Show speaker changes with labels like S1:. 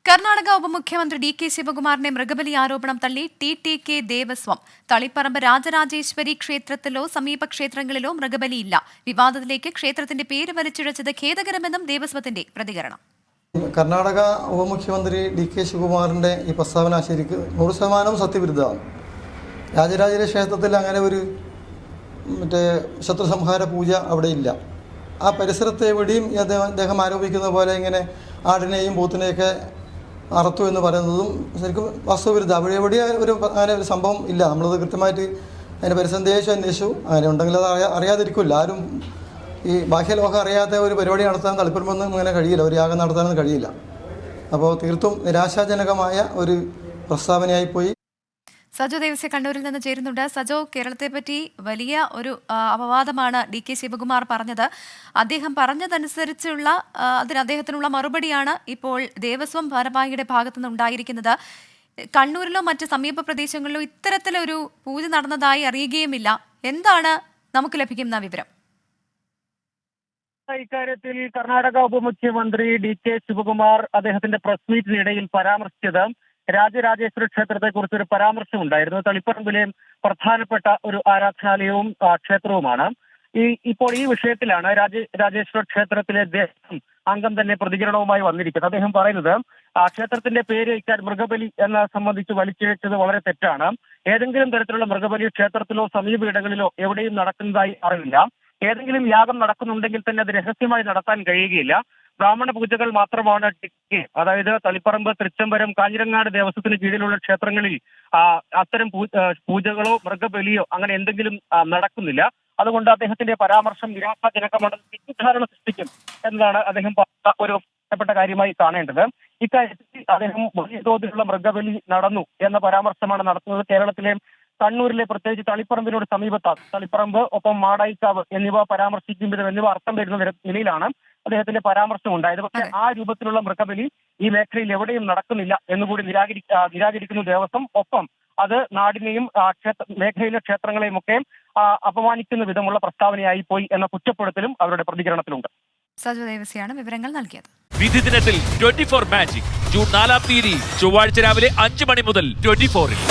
S1: കർണാടക ഉപമുഖ്യമന്ത്രി ഡി.കെ. ശിവകുമാറിന്റെ മൃഗബലി ആരോപണം തള്ളി ടി.കെ. ദേവസ്വം. തളിപ്പറമ്പ് രാജരാജേശ്വരി ക്ഷേത്രത്തിലോ സമീപ ക്ഷേത്രങ്ങളിലോ മൃഗബലിയില്ല. വിവാദത്തിലേക്ക് ക്ഷേത്രത്തിന്റെ പേര് വലിച്ചിഴച്ചത് ഖേദകരമെന്നും ദേവസ്വത്തിന്റെ പ്രതികരണം.
S2: കർണാടക ഉപമുഖ്യമന്ത്രി ഡി.കെ. ശിവകുമാറിന്റെ ഈ പ്രസ്താവന ശരിക്ക് 100% സത്യവിരുദ്ധമാണ്. രാജരാജേശ്വരി ക്ഷേത്രത്തിൽ അങ്ങനെ ഒരു ശത്രുസംഹാര പൂജ അവിടെ ഇല്ല. ആ പരിസരത്ത് എവിടെയും അദ്ദേഹം ആരോപിക്കുന്ന പോലെ ഇങ്ങനെ ആടിനെയും പോത്തിനെയൊക്കെ അറുത്തു എന്ന് പറയുന്നതും ശരിക്കും വാസ്തവവിരുദ്ധ. അവിടെ എവിടെയും അങ്ങനെ ഒരു സംഭവം ഇല്ല. നമ്മളത് കൃത്യമായിട്ട് അതിൻ്റെ പരിസന്ദേശം അന്വേഷിച്ചു. അങ്ങനെ ഉണ്ടെങ്കിൽ അത് അറിയാതിരിക്കില്ല. ആരും ഈ ബാഹ്യലോകം അറിയാത്ത ഒരു പരിപാടി നടത്താൻ തളിപ്പറമ്പൊന്നും ഇങ്ങനെ കഴിയില്ല, ഒരു യാഗം നടത്താനൊന്നും കഴിയില്ല. അപ്പോൾ തീർത്തും നിരാശാജനകമായ ഒരു പ്രസ്താവനയായിപ്പോയി.
S1: സജോ ദേവസ്യ കണ്ണൂരിൽ നിന്ന് ചേരുന്നുണ്ട്. സജോ, കേരളത്തെ പറ്റി വലിയ ഒരു അപവാദമാണ് ഡി.കെ. ശിവകുമാർ പറഞ്ഞത്. അദ്ദേഹം പറഞ്ഞതനുസരിച്ചുള്ള അദ്ദേഹത്തിനുള്ള മറുപടിയാണ് ഇപ്പോൾ ദേവസ്വം ഭാരവാഹിയുടെ ഭാഗത്തുനിന്ന് ഉണ്ടായിരിക്കുന്നത്. കണ്ണൂരിലോ മറ്റ് സമീപ പ്രദേശങ്ങളിലോ ഇത്തരത്തിലൊരു പൂജ നടന്നതായി അറിയുകയുമില്ല. എന്താണ് നമുക്ക് ലഭിക്കുന്ന വിവരം?
S3: ഇക്കാര്യത്തിൽ കർണാടക ഉപമുഖ്യമന്ത്രി ഡി.കെ. ശിവകുമാർ അദ്ദേഹത്തിന്റെ പ്രസ് മീറ്റിനിടയിൽ പരാമർശിച്ചത് രാജരാജേശ്വരി ക്ഷേത്രത്തെക്കുറിച്ച് ഒരു പരാമർശം ഉണ്ടായിരുന്നു. തളിപ്പറമ്പിലെ പ്രധാനപ്പെട്ട ഒരു ആരാധനാലയവും ക്ഷേത്രവുമാണ്. ഇപ്പോൾ ഈ വിഷയത്തിലാണ് രാജരാജേശ്വര ക്ഷേത്രത്തിലെ ദേവസ്വം അംഗം തന്നെ പ്രതികരണവുമായി വന്നിരിക്കുന്നത്. അദ്ദേഹം പറയുന്നത് ക്ഷേത്രത്തിന്റെ പേര് മൃഗബലി എന്ന സംബന്ധിച്ച് വലിച്ചിഴച്ചത് വളരെ തെറ്റാണ്. ഏതെങ്കിലും തരത്തിലുള്ള മൃഗബലി ക്ഷേത്രത്തിലോ സമീപ ഇടങ്ങളിലോ എവിടെയും നടക്കുന്നതായി അറിയില്ല. ഏതെങ്കിലും യാഗം നടക്കുന്നുണ്ടെങ്കിൽ തന്നെ അത് രഹസ്യമായി നടത്താൻ കഴിയുകയില്ല. ബ്രാഹ്മണ പൂജകൾ മാത്രമാണ് അതായത് തളിപ്പറമ്പ്, തൃച്ചംബരം, കാഞ്ഞിരങ്ങാട് ദേവസ്വത്തിന് കീഴിലുള്ള ക്ഷേത്രങ്ങളിൽ അത്തരം പൂജകളോ മൃഗബലിയോ അങ്ങനെ എന്തെങ്കിലും നടക്കുന്നില്ല. അതുകൊണ്ട് അദ്ദേഹത്തിന്റെ പരാമർശം നിരാശാജനകമാണ്, തെറ്റിദ്ധാരണ സൃഷ്ടിക്കും എന്നതാണ് അദ്ദേഹം ഒരു പ്രധാനപ്പെട്ട കാര്യമായി കാണേണ്ടത്. ഇക്കാര്യത്തിൽ അദ്ദേഹം വലിയ തോതിലുള്ള മൃഗബലി നടന്നു എന്ന പരാമർശമാണ് നടത്തുന്നത്. കേരളത്തിലെ കണ്ണൂരിലെ പ്രത്യേകിച്ച് തളിപ്പറമ്പിനോട് സമീപത്താണ്. തളിപ്പറമ്പ്, ഒപ്പം മാടായിക്കാവ് എന്നിവ പരാമർശിക്കുമ്പോഴും എന്നിവ അർത്ഥം വരുന്ന നിലയിലാണ് അദ്ദേഹത്തിന്റെ പരാമർശം ഉണ്ടായത്. പക്ഷേ ആ രൂപത്തിലുള്ള മൃഗബലി ഈ മേഖലയിൽ എവിടെയും നടക്കുന്നില്ല എന്നുകൂടി നിരാകരിക്കുന്നു ദേവസ്വം. ഒപ്പം അത് നാടിനെയും മേഖലയിലെ ക്ഷേത്രങ്ങളെയും ഒക്കെ അപമാനിക്കുന്ന വിധമുള്ള പ്രസ്താവനയായി പോയി എന്ന കുറ്റപ്പെടുത്തലും അവരുടെ പ്രതികരണത്തിലുണ്ട്.
S1: സജു ദേവസ്യാണ് വിവരങ്ങൾ നൽകിയത്.
S4: വിധി ദിനത്തിൽ 24 മാജിക് ജൂൺ 4 ചൊവ്വാഴ്ച രാവിലെ 5 മണി മുതൽ 24-ൽ.